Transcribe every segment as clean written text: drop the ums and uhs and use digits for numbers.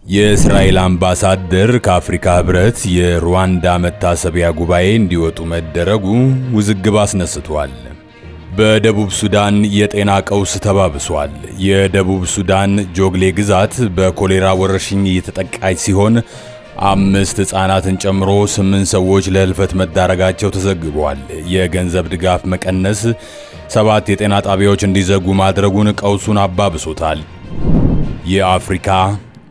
የእስራኤል አምባሳደር ከአፍሪካ ህብረት የሩዋንዳ መታሰቢያ ጉባኤ እንዲወጡ መደረጉ ውዝግብ አስነስቷል። በደቡብ ሱዳን የጤና ቀውስ ተባብሷል። የደቡብ ሱዳን ጆግሌ ግዛት በኮሌራ ወረርሽኝ እየተጠቃች ሲሆን 5 ሕፃናትን ጨምሮ 8 ሰዎች ለህልፈት መዳረጋቸው ተዘግቧል። የገንዘብ ድጋፍ መቀነስ 7 የጤና ጣቢያዎች እንዲዘጉ ማድረጉን ቀውሱን አባብሶታል። የአፍሪካ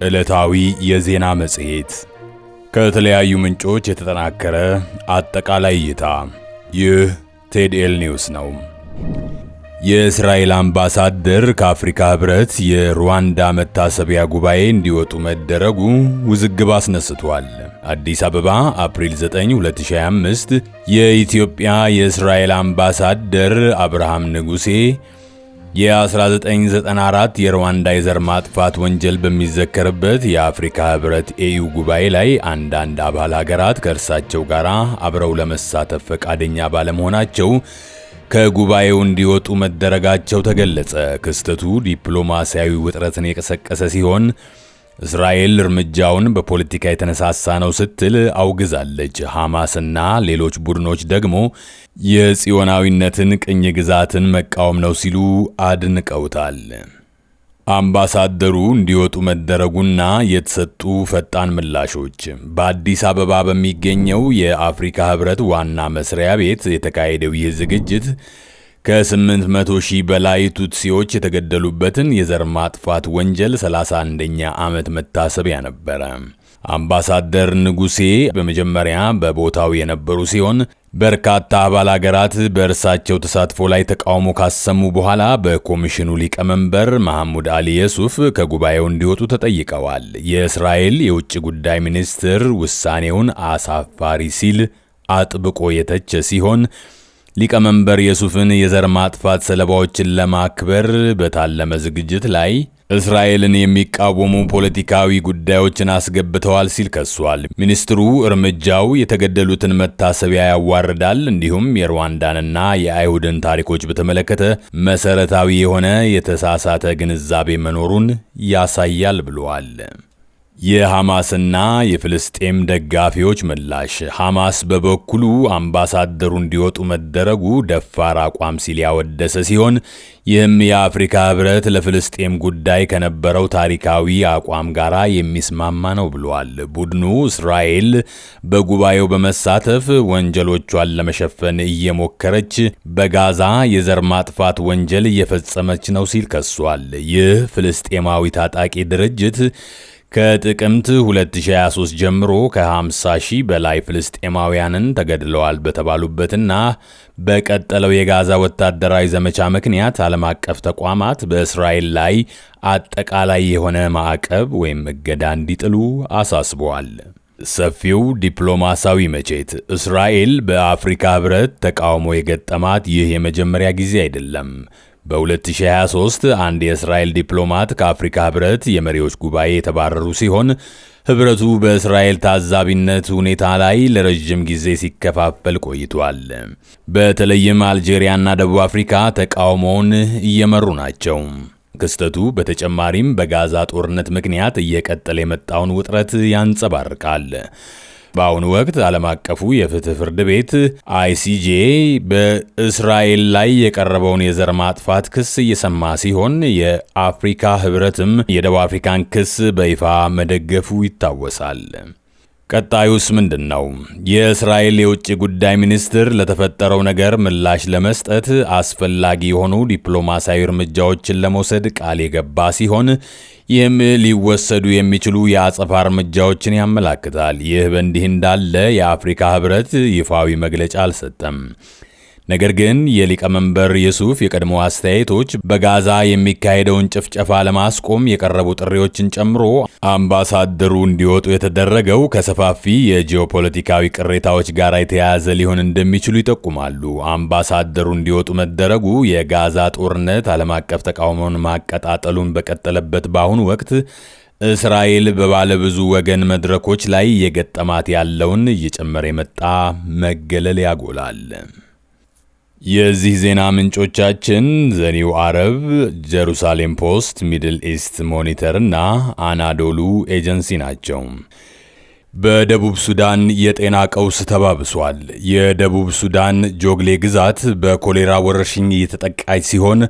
ዕለታዊ የዜና መጽሔት ከተለያዩ ምንጮች የተጠናከረ አጠቃላይ እይታ። ይህ ቴድኤል ኒውስ ነው። የእስራኤል አምባሳደር ከአፍሪካ ህብረት የሩዋንዳ መታሰቢያ ጉባኤ እንዲወጡ መደረጉ ውዝግብ አስነስቷል። አዲስ አበባ አፕሪል 9 2025 የኢትዮጵያ የእስራኤል አምባሳደር አብርሃም ንጉሴ የ1994 የሩዋንዳ የዘር ማጥፋት ወንጀል በሚዘከርበት የአፍሪካ ህብረት ኤዩ ጉባኤ ላይ አንዳንድ አባል ሀገራት ከእርሳቸው ጋር አብረው ለመሳተፍ ፈቃደኛ ባለመሆናቸው ከጉባኤው እንዲወጡ መደረጋቸው ተገለጸ። ክስተቱ ዲፕሎማሲያዊ ውጥረትን የቀሰቀሰ ሲሆን እስራኤል እርምጃውን በፖለቲካ የተነሳሳ ነው ስትል አውግዛለች። ሐማስና ሌሎች ቡድኖች ደግሞ የጽዮናዊነትን ቅኝ ግዛትን መቃወም ነው ሲሉ አድንቀውታል። አምባሳደሩ እንዲወጡ መደረጉና የተሰጡ ፈጣን ምላሾች። በአዲስ አበባ በሚገኘው የአፍሪካ ህብረት ዋና መስሪያ ቤት የተካሄደው ይህ ዝግጅት ከ800 ሺህ በላይ ቱትሲዎች የተገደሉበትን የዘር ማጥፋት ወንጀል 31ኛ ዓመት መታሰቢያ ነበረ። አምባሳደር ንጉሴ በመጀመሪያ በቦታው የነበሩ ሲሆን በርካታ አባል አገራት በእርሳቸው ተሳትፎ ላይ ተቃውሞ ካሰሙ በኋላ በኮሚሽኑ ሊቀመንበር መሐሙድ አሊ የሱፍ ከጉባኤው እንዲወጡ ተጠይቀዋል። የእስራኤል የውጭ ጉዳይ ሚኒስትር ውሳኔውን አሳፋሪ ሲል አጥብቆ የተቸ ሲሆን ሊቀመንበር የሱፍን የዘር ማጥፋት ሰለባዎችን ለማክበር በታለመ ዝግጅት ላይ እስራኤልን የሚቃወሙ ፖለቲካዊ ጉዳዮችን አስገብተዋል ሲል ከሷል። ሚኒስትሩ እርምጃው የተገደሉትን መታሰቢያ ያዋርዳል፣ እንዲሁም የሩዋንዳንና የአይሁድን ታሪኮች በተመለከተ መሰረታዊ የሆነ የተሳሳተ ግንዛቤ መኖሩን ያሳያል ብለዋል። የሐማስና የፍልስጤም ደጋፊዎች ምላሽ። ሐማስ በበኩሉ አምባሳደሩ እንዲወጡ መደረጉ ደፋር አቋም ሲል ያወደሰ ሲሆን ይህም የአፍሪካ ህብረት ለፍልስጤም ጉዳይ ከነበረው ታሪካዊ አቋም ጋር የሚስማማ ነው ብሏል። ቡድኑ እስራኤል በጉባኤው በመሳተፍ ወንጀሎቿን ለመሸፈን እየሞከረች በጋዛ የዘር ማጥፋት ወንጀል እየፈጸመች ነው ሲል ከሷል። ይህ ፍልስጤማዊ ታጣቂ ድርጅት ከጥቅምት 2023 ጀምሮ ከ50 ሺህ በላይ ፍልስጤማውያንን ተገድለዋል በተባሉበትና በቀጠለው የጋዛ ወታደራዊ ዘመቻ ምክንያት ዓለም አቀፍ ተቋማት በእስራኤል ላይ አጠቃላይ የሆነ ማዕቀብ ወይም እገዳ እንዲጥሉ አሳስበዋል። ሰፊው ዲፕሎማሲያዊ መቼት። እስራኤል በአፍሪካ ህብረት ተቃውሞ የገጠማት ይህ የመጀመሪያ ጊዜ አይደለም። በ2023 አንድ የእስራኤል ዲፕሎማት ከአፍሪካ ህብረት የመሪዎች ጉባኤ የተባረሩ ሲሆን ህብረቱ በእስራኤል ታዛቢነት ሁኔታ ላይ ለረጅም ጊዜ ሲከፋፈል ቆይቷል። በተለይም አልጄሪያና ደቡብ አፍሪካ ተቃውሞውን እየመሩ ናቸው። ክስተቱ በተጨማሪም በጋዛ ጦርነት ምክንያት እየቀጠለ የመጣውን ውጥረት ያንጸባርቃል። በአሁኑ ወቅት ዓለም አቀፉ የፍትህ ፍርድ ቤት ICJ በእስራኤል ላይ የቀረበውን የዘር ማጥፋት ክስ እየሰማ ሲሆን የአፍሪካ ህብረትም የደቡብ አፍሪካን ክስ በይፋ መደገፉ ይታወሳል። ቀጣዩስ ምንድን ነው? የእስራኤል የውጭ ጉዳይ ሚኒስትር ለተፈጠረው ነገር ምላሽ ለመስጠት አስፈላጊ የሆኑ ዲፕሎማሲያዊ እርምጃዎችን ለመውሰድ ቃል የገባ ሲሆን ይህም ሊወሰዱ የሚችሉ የአጸፋ እርምጃዎችን ያመላክታል። ይህ በእንዲህ እንዳለ የአፍሪካ ህብረት ይፋዊ መግለጫ አልሰጠም። ነገር ግን የሊቀመንበር የሱፍ የቀድሞ አስተያየቶች በጋዛ የሚካሄደውን ጭፍጨፋ ለማስቆም የቀረቡ ጥሪዎችን ጨምሮ አምባሳደሩ እንዲወጡ የተደረገው ከሰፋፊ የጂኦፖለቲካዊ ቅሬታዎች ጋር የተያያዘ ሊሆን እንደሚችሉ ይጠቁማሉ። አምባሳደሩ እንዲወጡ መደረጉ የጋዛ ጦርነት ዓለም አቀፍ ተቃውሞውን ማቀጣጠሉን በቀጠለበት በአሁኑ ወቅት እስራኤል በባለብዙ ወገን መድረኮች ላይ የገጠማት ያለውን እየጨመረ የመጣ መገለል ያጎላል። የዚህ ዜና ምንጮቻችን ዘኒው አረብ፣ ጀሩሳሌም ፖስት፣ ሚድል ኢስት ሞኒተር እና አናዶሉ ኤጀንሲ ናቸው። በደቡብ ሱዳን የጤና ቀውስ ተባብሷል። የደቡብ ሱዳን ጆግሌ ግዛት በኮሌራ ወረርሽኝ እየተጠቃች ሲሆን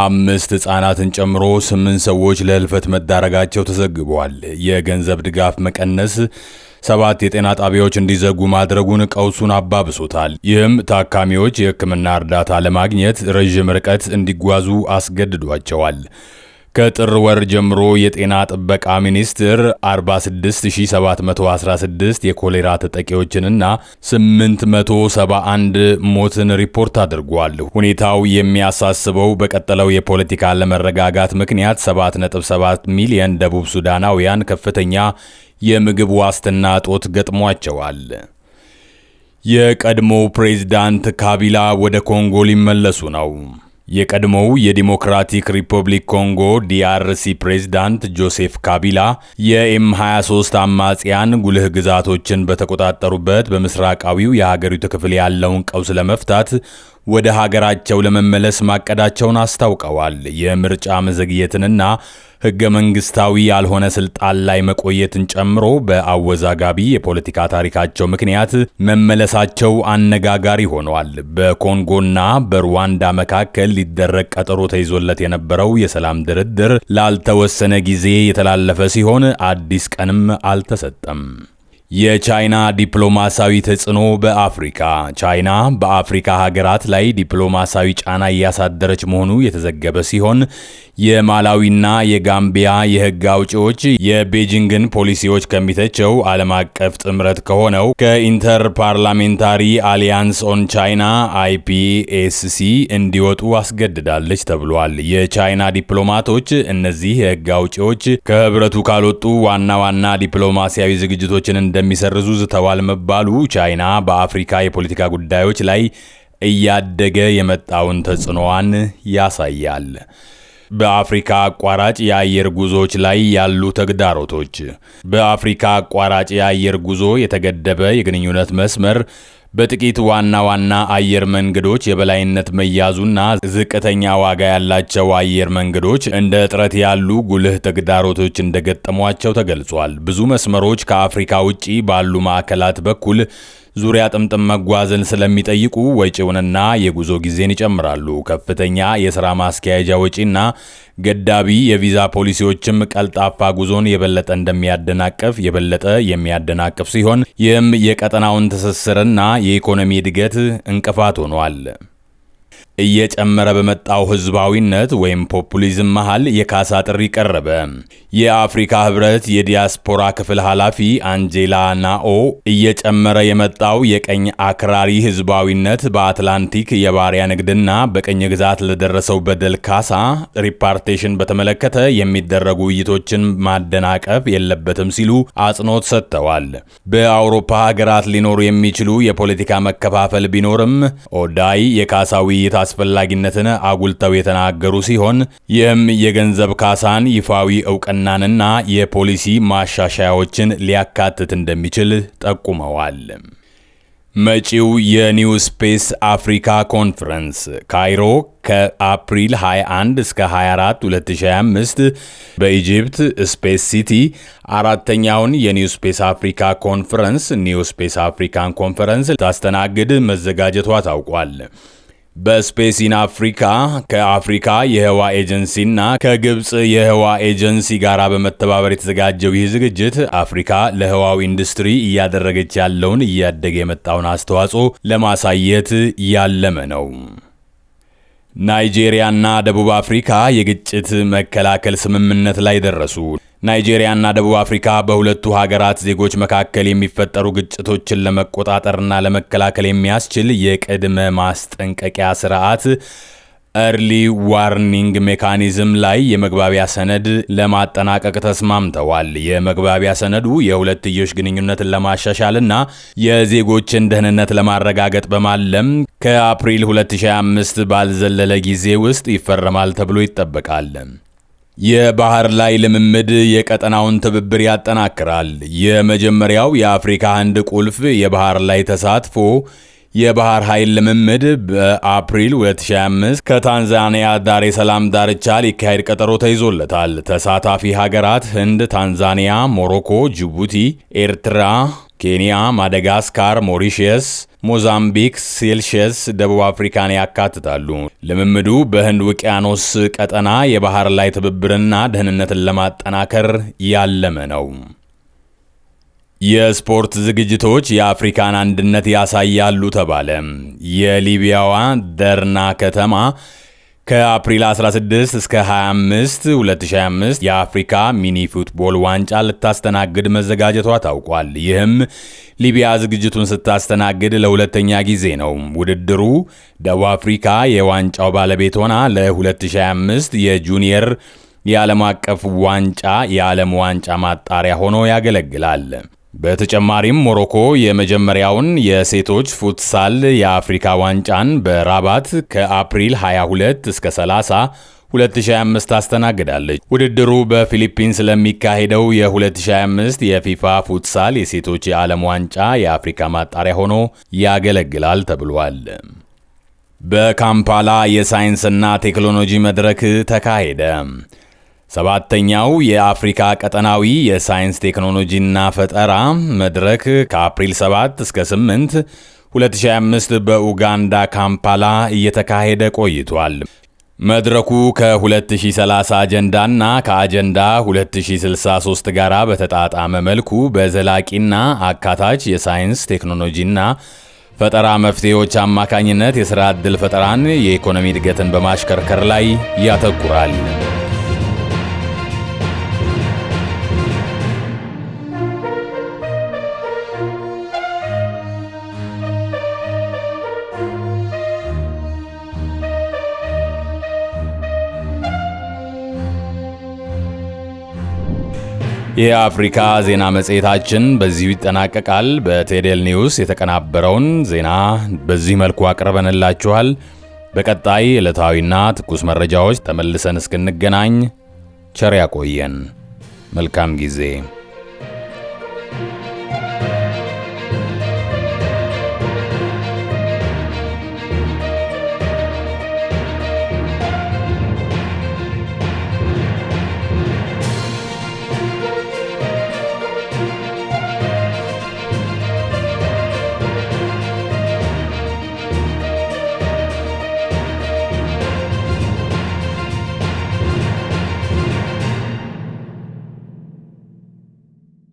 5 ሕፃናትን ጨምሮ 8 ሰዎች ለህልፈት መዳረጋቸው ተዘግቧል። የገንዘብ ድጋፍ መቀነስ 7 የጤና ጣቢያዎች እንዲዘጉ ማድረጉን ቀውሱን አባብሶታል። ይህም ታካሚዎች የሕክምና እርዳታ ለማግኘት ረዥም ርቀት እንዲጓዙ አስገድዷቸዋል። ከጥር ወር ጀምሮ የጤና ጥበቃ ሚኒስቴር 46716 የኮሌራ ተጠቂዎችንና 871 ሞትን ሪፖርት አድርጓል። ሁኔታው የሚያሳስበው በቀጠለው የፖለቲካ አለመረጋጋት ምክንያት 7.7 ሚሊዮን ደቡብ ሱዳናውያን ከፍተኛ የምግብ ዋስትና እጦት ገጥሟቸዋል። የቀድሞው ፕሬዝዳንት ካቢላ ወደ ኮንጎ ሊመለሱ ነው። የቀድሞው የዲሞክራቲክ ሪፐብሊክ ኮንጎ ዲአርሲ ፕሬዝዳንት ጆሴፍ ካቢላ የኤም23 አማጽያን ጉልህ ግዛቶችን በተቆጣጠሩበት በምስራቃዊው የሀገሪቱ ክፍል ያለውን ቀውስ ለመፍታት ወደ ሀገራቸው ለመመለስ ማቀዳቸውን አስታውቀዋል። የምርጫ መዘግየትንና ሕገ መንግስታዊ ያልሆነ ስልጣን ላይ መቆየትን ጨምሮ በአወዛጋቢ የፖለቲካ ታሪካቸው ምክንያት መመለሳቸው አነጋጋሪ ሆኗል። በኮንጎና በሩዋንዳ መካከል ሊደረግ ቀጠሮ ተይዞለት የነበረው የሰላም ድርድር ላልተወሰነ ጊዜ የተላለፈ ሲሆን አዲስ ቀንም አልተሰጠም። የቻይና ዲፕሎማሲያዊ ተጽዕኖ በአፍሪካ። ቻይና በአፍሪካ ሀገራት ላይ ዲፕሎማሲያዊ ጫና እያሳደረች መሆኑ የተዘገበ ሲሆን የማላዊና የጋምቢያ የህግ አውጪዎች የቤጂንግን ፖሊሲዎች ከሚተቸው ዓለም አቀፍ ጥምረት ከሆነው ከኢንተር ፓርላሜንታሪ አሊያንስ ኦን ቻይና IPACC እንዲወጡ አስገድዳለች ተብሏል። የቻይና ዲፕሎማቶች እነዚህ የህግ አውጪዎች ከህብረቱ ካልወጡ ዋና ዋና ዲፕሎማሲያዊ ዝግጅቶችን እንደሚሰርዙ ዝተዋል መባሉ ቻይና በአፍሪካ የፖለቲካ ጉዳዮች ላይ እያደገ የመጣውን ተጽዕኖዋን ያሳያል። በአፍሪካ አቋራጭ የአየር ጉዞዎች ላይ ያሉ ተግዳሮቶች። በአፍሪካ አቋራጭ የአየር ጉዞ የተገደበ የግንኙነት መስመር በጥቂት ዋና ዋና አየር መንገዶች የበላይነት መያዙና ዝቅተኛ ዋጋ ያላቸው አየር መንገዶች እንደ እጥረት ያሉ ጉልህ ተግዳሮቶች እንደገጠሟቸው ተገልጿል። ብዙ መስመሮች ከአፍሪካ ውጪ ባሉ ማዕከላት በኩል ዙሪያ ጥምጥም መጓዝን ስለሚጠይቁ ወጪውንና የጉዞ ጊዜን ይጨምራሉ። ከፍተኛ የሥራ ማስኪያጃ ወጪና ገዳቢ የቪዛ ፖሊሲዎችም ቀልጣፋ ጉዞን የበለጠ የሚያደናቅፍ ሲሆን ይህም የቀጠናውን ትስስርና የኢኮኖሚ እድገት እንቅፋት ሆኗል። እየጨመረ በመጣው ህዝባዊነት ወይም ፖፑሊዝም መሃል የካሳ ጥሪ ቀረበ። የአፍሪካ ህብረት የዲያስፖራ ክፍል ኃላፊ አንጄላ ናኦ እየጨመረ የመጣው የቀኝ አክራሪ ህዝባዊነት በአትላንቲክ የባሪያ ንግድና በቀኝ ግዛት ለደረሰው በደል ካሳ ሪፓርቴሽን በተመለከተ የሚደረጉ ውይይቶችን ማደናቀፍ የለበትም ሲሉ አጽንኦት ሰጥተዋል። በአውሮፓ ሀገራት ሊኖሩ የሚችሉ የፖለቲካ መከፋፈል ቢኖርም ኦዳይ የካሳ ውይይት አስፈላጊነትን አጉልተው የተናገሩ ሲሆን ይህም የገንዘብ ካሳን ይፋዊ እውቅናንና የፖሊሲ ማሻሻያዎችን ሊያካትት እንደሚችል ጠቁመዋል። መጪው የኒው ስፔስ አፍሪካ ኮንፈረንስ ካይሮ ከአፕሪል 21 እስከ 24 2025 በኢጂፕት ስፔስ ሲቲ አራተኛውን የኒው ስፔስ አፍሪካ ኮንፈረንስ ኒው ስፔስ አፍሪካን ኮንፈረንስ ታስተናግድ መዘጋጀቷ ታውቋል። በስፔስ ኢን አፍሪካ ከአፍሪካ የህዋ ኤጀንሲና ከግብጽ የህዋ ኤጀንሲ ጋር በመተባበር የተዘጋጀው ይህ ዝግጅት አፍሪካ ለህዋው ኢንዱስትሪ እያደረገች ያለውን እያደገ የመጣውን አስተዋጽኦ ለማሳየት ያለመ ነው። ናይጄሪያና ደቡብ አፍሪካ የግጭት መከላከል ስምምነት ላይ ደረሱ። ናይጄሪያና ደቡብ አፍሪካ በሁለቱ ሀገራት ዜጎች መካከል የሚፈጠሩ ግጭቶችን ለመቆጣጠርና ለመከላከል የሚያስችል የቅድመ ማስጠንቀቂያ ስርዓት ኤርሊ ዋርኒንግ ሜካኒዝም ላይ የመግባቢያ ሰነድ ለማጠናቀቅ ተስማምተዋል። የመግባቢያ ሰነዱ የሁለትዮሽ ግንኙነትን ለማሻሻልና የዜጎችን ደህንነት ለማረጋገጥ በማለም ከአፕሪል 2025 ባልዘለለ ጊዜ ውስጥ ይፈረማል ተብሎ ይጠበቃል። የባህር ላይ ልምምድ የቀጠናውን ትብብር ያጠናክራል። የመጀመሪያው የአፍሪካ ህንድ ቁልፍ የባህር ላይ ተሳትፎ የባህር ኃይል ልምምድ በአፕሪል 2025 ከታንዛኒያ ዳሬ ሰላም ዳርቻ ሊካሄድ ቀጠሮ ተይዞለታል። ተሳታፊ ሀገራት ህንድ፣ ታንዛኒያ፣ ሞሮኮ፣ ጅቡቲ፣ ኤርትራ፣ ኬንያ፣ ማዳጋስካር፣ ሞሪሺየስ፣ ሞዛምቢክ፣ ሴልሺየስ፣ ደቡብ አፍሪካን ያካትታሉ። ልምምዱ በህንድ ውቅያኖስ ቀጠና የባህር ላይ ትብብርና ደህንነትን ለማጠናከር ያለመ ነው። የስፖርት ዝግጅቶች የአፍሪካን አንድነት ያሳያሉ ተባለ። የሊቢያዋ ደርና ከተማ ከአፕሪል 16 እስከ 25 2025 የአፍሪካ ሚኒ ፉትቦል ዋንጫ ልታስተናግድ መዘጋጀቷ ታውቋል። ይህም ሊቢያ ዝግጅቱን ስታስተናግድ ለሁለተኛ ጊዜ ነው። ውድድሩ ደቡብ አፍሪካ የዋንጫው ባለቤት ሆና ለ2025 የጁኒየር የዓለም አቀፍ ዋንጫ የዓለም ዋንጫ ማጣሪያ ሆኖ ያገለግላል። በተጨማሪም ሞሮኮ የመጀመሪያውን የሴቶች ፉትሳል የአፍሪካ ዋንጫን በራባት ከአፕሪል 22 እስከ 30 2025 ታስተናግዳለች። ውድድሩ በፊሊፒንስ ለሚካሄደው የ2025 የፊፋ ፉትሳል የሴቶች የዓለም ዋንጫ የአፍሪካ ማጣሪያ ሆኖ ያገለግላል ተብሏል። በካምፓላ የሳይንስና ቴክኖሎጂ መድረክ ተካሄደ። ሰባተኛው የአፍሪካ ቀጠናዊ የሳይንስ ቴክኖሎጂና ፈጠራ መድረክ ከአፕሪል 7 እስከ 8 2025 በኡጋንዳ ካምፓላ እየተካሄደ ቆይቷል። መድረኩ ከ2030 አጀንዳና ከአጀንዳ 2063 ጋር በተጣጣመ መልኩ በዘላቂና አካታች የሳይንስ ቴክኖሎጂና ፈጠራ መፍትሄዎች አማካኝነት የሥራ ዕድል ፈጠራን፣ የኢኮኖሚ እድገትን በማሽከርከር ላይ ያተኩራል። የአፍሪካ ዜና መጽሔታችን በዚሁ ይጠናቀቃል። በቴዴል ኒውስ የተቀናበረውን ዜና በዚህ መልኩ አቅርበንላችኋል። በቀጣይ ዕለታዊና ትኩስ መረጃዎች ተመልሰን እስክንገናኝ ቸር ያቆየን። መልካም ጊዜ።